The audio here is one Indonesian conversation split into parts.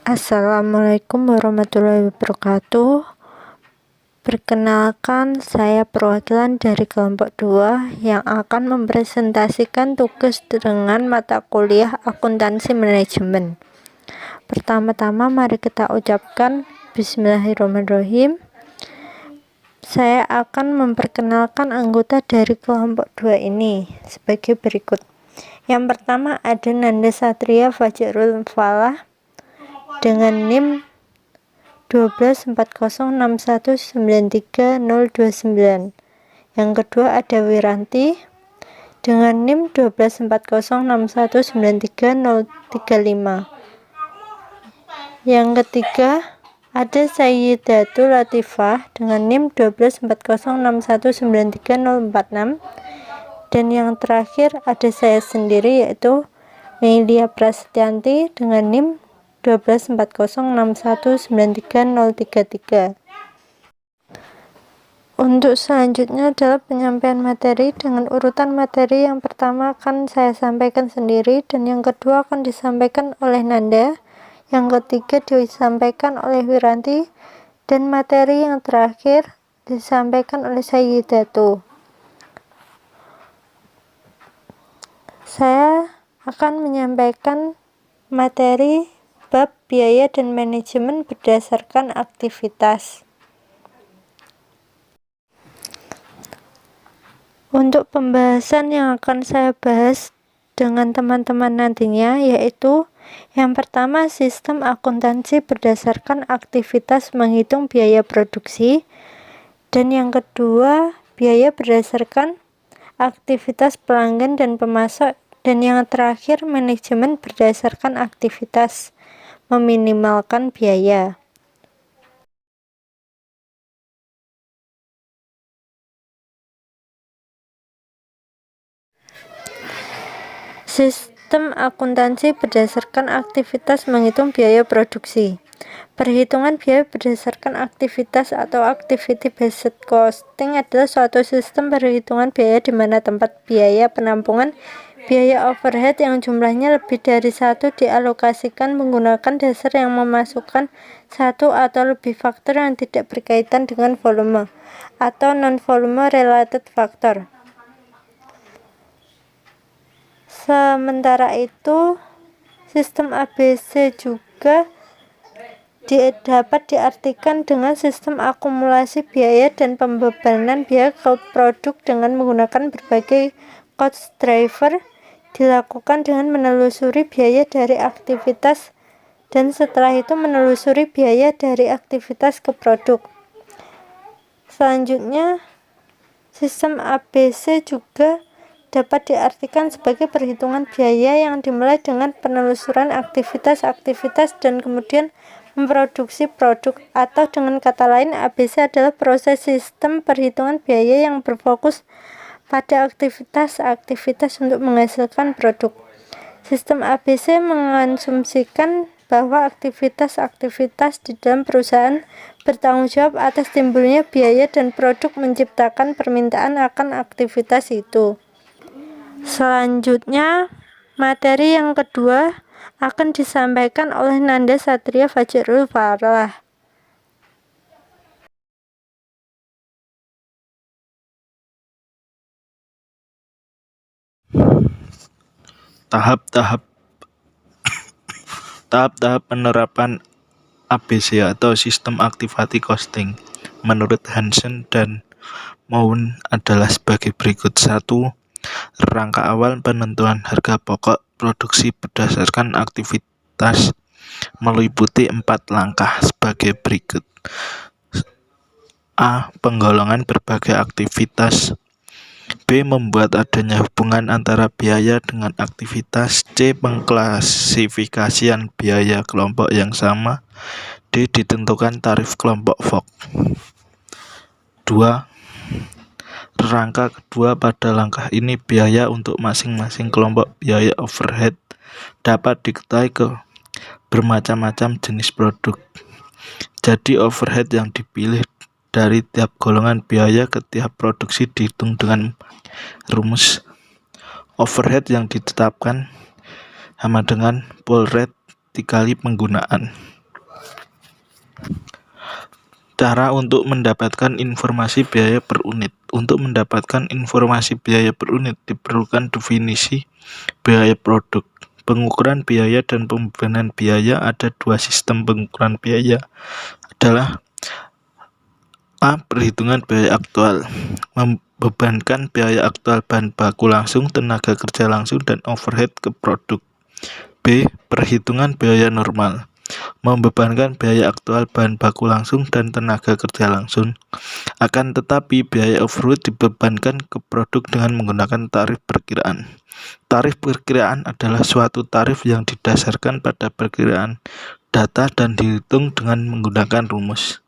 Assalamualaikum warahmatullahi wabarakatuh. Perkenalkan, saya perwakilan dari kelompok 2 yang akan mempresentasikan tugas dengan mata kuliah akuntansi manajemen. Pertama-tama mari kita ucapkan bismillahirrahmanirrahim. Saya akan memperkenalkan anggota dari kelompok 2 ini sebagai berikut. Yang pertama ada Nanda Satria Fajarul Falah dengan NIM 12406193029. Yang kedua ada Wiranti dengan NIM 12406193035. Yang ketiga ada Sayyidatul Latifah dengan NIM 12406193046. Dan yang terakhir ada saya sendiri yaitu Melia Prasetyanti dengan NIM 12406193033. Untuk selanjutnya adalah penyampaian materi dengan urutan materi. Yang pertama akan saya sampaikan sendiri, dan yang kedua akan disampaikan oleh Nanda, yang ketiga disampaikan oleh Wiranti, dan materi yang terakhir disampaikan oleh Sayyidatu. Saya akan menyampaikan materi bab biaya dan manajemen berdasarkan aktivitas. Untuk pembahasan yang akan saya bahas dengan teman-teman nantinya yaitu yang pertama sistem akuntansi berdasarkan aktivitas menghitung biaya produksi, dan yang kedua biaya berdasarkan aktivitas pelanggan dan pemasok, dan yang terakhir manajemen berdasarkan aktivitas meminimalkan biaya. Sistem akuntansi berdasarkan aktivitas menghitung biaya produksi. Perhitungan biaya berdasarkan aktivitas atau activity based costing adalah suatu sistem perhitungan biaya di mana tempat biaya penampungan biaya overhead yang jumlahnya lebih dari satu dialokasikan menggunakan dasar yang memasukkan satu atau lebih faktor yang tidak berkaitan dengan volume atau non-volume related factor. Sementara itu, sistem ABC juga dapat diartikan dengan sistem akumulasi biaya dan pembebanan biaya ke produk dengan menggunakan berbagai cost driver, dilakukan dengan menelusuri biaya dari aktivitas dan setelah itu menelusuri biaya dari aktivitas ke produk. Selanjutnya, sistem ABC juga dapat diartikan sebagai perhitungan biaya yang dimulai dengan penelusuran aktivitas-aktivitas dan kemudian memproduksi produk, atau dengan kata lain ABC adalah proses sistem perhitungan biaya yang berfokus pada aktivitas-aktivitas untuk menghasilkan produk. Sistem ABC mengasumsikan bahwa aktivitas-aktivitas di dalam perusahaan bertanggung jawab atas timbulnya biaya dan produk menciptakan permintaan akan aktivitas itu. Selanjutnya, materi yang kedua akan disampaikan oleh Nanda Satria Fajarul Falah. Tahap-tahap penerapan ABC atau sistem activity costing menurut Hansen dan Moun adalah sebagai berikut. 1. Rangka awal penentuan harga pokok produksi berdasarkan aktivitas meliputi 4 langkah sebagai berikut. A. Penggolongan berbagai aktivitas. B. Membuat adanya hubungan antara biaya dengan aktivitas. C. Pengklasifikasian biaya kelompok yang sama. D. Ditentukan tarif kelompok VOC. 2. Rangka kedua, pada langkah ini biaya untuk masing-masing kelompok biaya overhead dapat diketahui ke bermacam-macam jenis produk. Jadi overhead yang dipilih dari tiap golongan biaya ke tiap produksi dihitung dengan rumus overhead yang ditetapkan sama dengan pool rate dikali penggunaan. Cara untuk mendapatkan informasi biaya per unit. Untuk mendapatkan informasi biaya per unit diperlukan definisi biaya produk. Pengukuran biaya dan pembebanan biaya. Ada dua sistem pengukuran biaya, adalah A. Perhitungan biaya aktual, membebankan biaya aktual bahan baku langsung, tenaga kerja langsung, dan overhead ke produk. B. Perhitungan biaya normal, membebankan biaya aktual bahan baku langsung dan tenaga kerja langsung. Akan tetapi biaya overhead dibebankan ke produk dengan menggunakan tarif perkiraan. Tarif perkiraan adalah suatu tarif yang didasarkan pada perkiraan data dan dihitung dengan menggunakan rumus.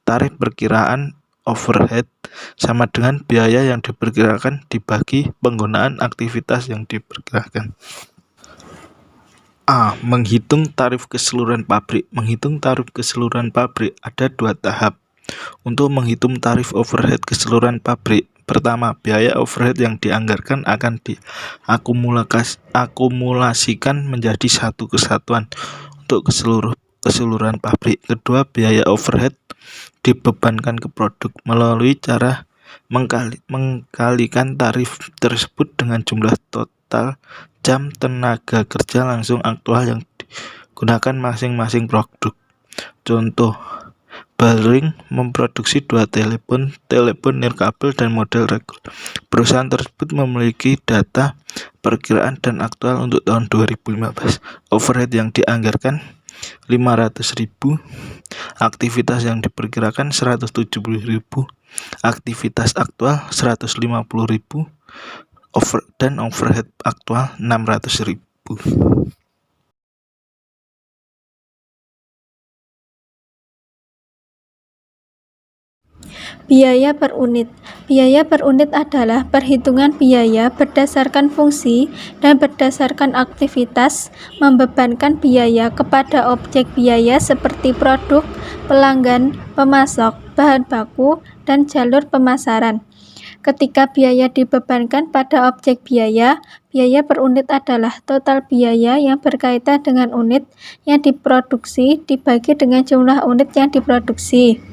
Tarif perkiraan overhead sama dengan biaya yang diperkirakan dibagi penggunaan aktivitas yang diperkirakan. A. Menghitung tarif keseluruhan pabrik. Menghitung tarif keseluruhan pabrik ada dua tahap. Untuk menghitung tarif overhead keseluruhan pabrik, pertama, biaya overhead yang dianggarkan akan diakumulasikan menjadi satu kesatuan untuk keseluruhan pabrik. Kedua, biaya overhead dibebankan ke produk melalui cara mengkalikan tarif tersebut dengan jumlah total jam tenaga kerja langsung aktual yang digunakan masing-masing produk. Contoh, Baring memproduksi 2 telepon nirkabel dan model reguler. Perusahaan tersebut memiliki data perkiraan dan aktual untuk tahun 2015. Overhead yang dianggarkan 500.000, aktivitas yang diperkirakan 170.000, aktivitas aktual 150.000, dan overhead aktual 600.000. Biaya per unit. Biaya per unit adalah perhitungan biaya berdasarkan fungsi dan berdasarkan aktivitas, membebankan biaya kepada objek biaya seperti produk, pelanggan, pemasok, bahan baku, dan jalur pemasaran. Ketika biaya dibebankan pada objek biaya, biaya per unit adalah total biaya yang berkaitan dengan unit yang diproduksi dibagi dengan jumlah unit yang diproduksi.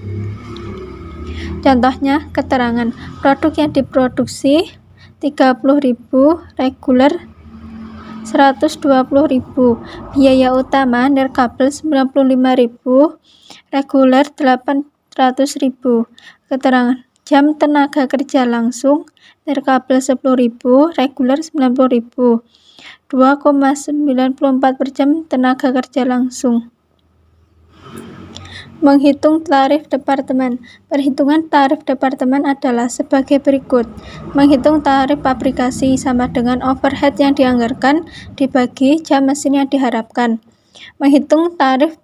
Contohnya, keterangan produk yang diproduksi 30.000, reguler 120.000, biaya utama nirkabel 95.000, reguler 800.000. Keterangan jam tenaga kerja langsung nirkabel 10.000, reguler 90.000, 2,94 per jam tenaga kerja langsung. Menghitung tarif departemen. Perhitungan tarif departemen adalah sebagai berikut. Menghitung tarif fabrikasi sama dengan overhead yang dianggarkan dibagi jam mesin yang diharapkan. Menghitung tarif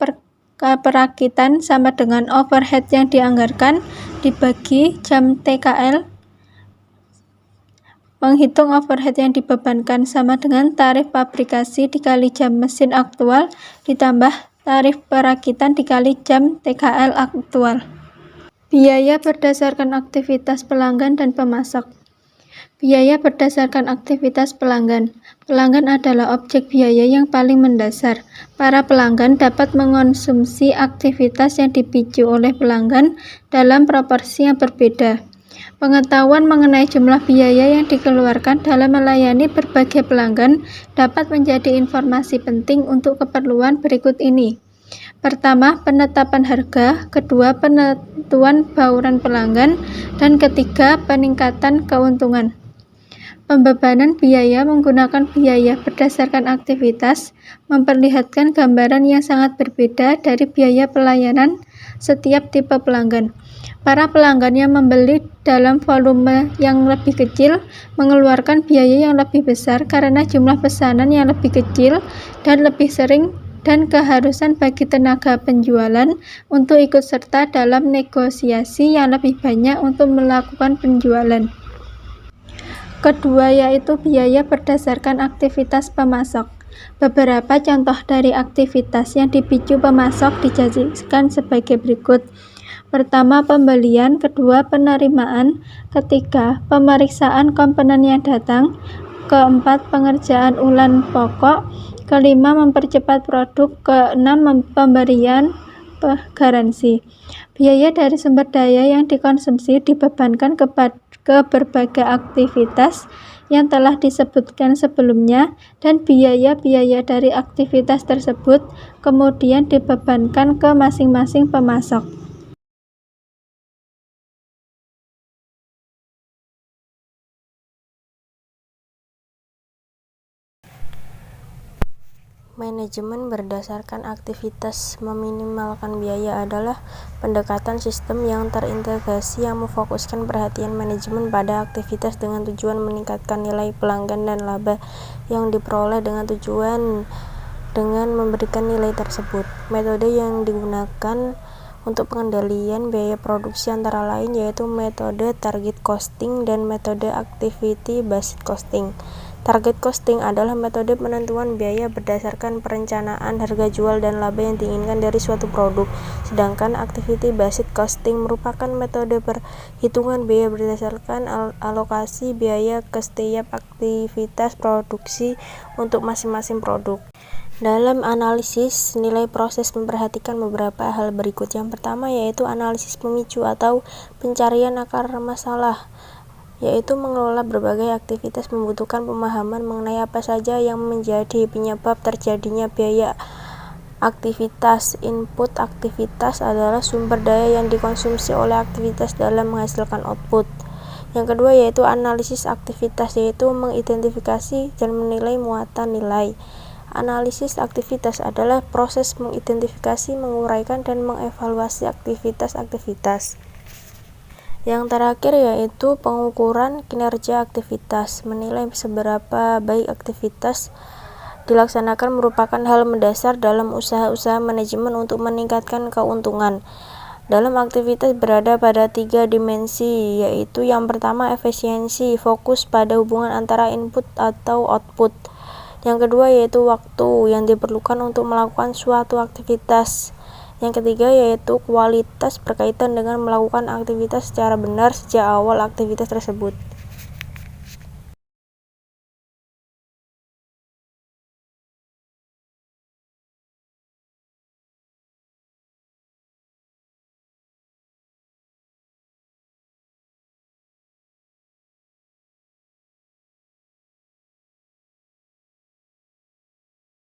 perakitan sama dengan overhead yang dianggarkan dibagi jam TKL. Menghitung overhead yang dibebankan sama dengan tarif fabrikasi dikali jam mesin aktual ditambah tarif perakitan dikali jam TKL aktual. Biaya berdasarkan aktivitas pelanggan dan pemasok. Biaya berdasarkan aktivitas pelanggan. Pelanggan adalah objek biaya yang paling mendasar. Para pelanggan dapat mengonsumsi aktivitas yang dipicu oleh pelanggan dalam proporsi yang berbeda. Pengetahuan mengenai jumlah biaya yang dikeluarkan dalam melayani berbagai pelanggan dapat menjadi informasi penting untuk keperluan berikut ini. Pertama, penetapan harga, kedua, penentuan bauran pelanggan, dan ketiga, peningkatan keuntungan. Pembebanan biaya menggunakan biaya berdasarkan aktivitas memperlihatkan gambaran yang sangat berbeda dari biaya pelayanan setiap tipe pelanggan. Para pelanggan yang membeli dalam volume yang lebih kecil mengeluarkan biaya yang lebih besar karena jumlah pesanan yang lebih kecil dan lebih sering dan keharusan bagi tenaga penjualan untuk ikut serta dalam negosiasi yang lebih banyak untuk melakukan penjualan. Kedua yaitu biaya berdasarkan aktivitas pemasok. Beberapa contoh dari aktivitas yang dipicu pemasok dijajikan sebagai berikut. Pertama, pembelian, kedua, penerimaan, ketiga, pemeriksaan komponen yang datang, keempat, pengerjaan ulang pokok, kelima, mempercepat produk, keenam, pemberian garansi. Biaya dari sumber daya yang dikonsumsi dibebankan ke berbagai aktivitas yang telah disebutkan sebelumnya, dan biaya-biaya dari aktivitas tersebut kemudian dibebankan ke masing-masing pemasok. Manajemen berdasarkan aktivitas meminimalkan biaya adalah pendekatan sistem yang terintegrasi yang memfokuskan perhatian manajemen pada aktivitas dengan tujuan meningkatkan nilai pelanggan dan laba yang diperoleh dengan memberikan nilai tersebut. Metode yang digunakan untuk pengendalian biaya produksi antara lain yaitu metode target costing dan metode activity based costing. Target costing adalah metode penentuan biaya berdasarkan perencanaan harga jual dan laba yang diinginkan dari suatu produk, sedangkan activity based costing merupakan metode perhitungan biaya berdasarkan alokasi biaya ke setiap aktivitas produksi untuk masing-masing produk. Dalam analisis nilai proses memperhatikan beberapa hal berikut. Yang pertama yaitu analisis pemicu atau pencarian akar masalah, yaitu mengelola berbagai aktivitas membutuhkan pemahaman mengenai apa saja yang menjadi penyebab terjadinya biaya aktivitas. Input aktivitas adalah sumber daya yang dikonsumsi oleh aktivitas dalam menghasilkan output. Yang kedua yaitu analisis aktivitas, yaitu mengidentifikasi dan menilai muatan nilai. Analisis aktivitas adalah proses mengidentifikasi, menguraikan, dan mengevaluasi aktivitas-aktivitas. Yang terakhir yaitu pengukuran kinerja aktivitas. Menilai seberapa baik aktivitas dilaksanakan merupakan hal mendasar dalam usaha-usaha manajemen untuk meningkatkan keuntungan. Dalam aktivitas berada pada 3 dimensi, yaitu yang pertama efisiensi, fokus pada hubungan antara input atau output. Yang kedua yaitu waktu yang diperlukan untuk melakukan suatu aktivitas. Yang ketiga yaitu kualitas berkaitan dengan melakukan aktivitas secara benar sejak awal aktivitas tersebut.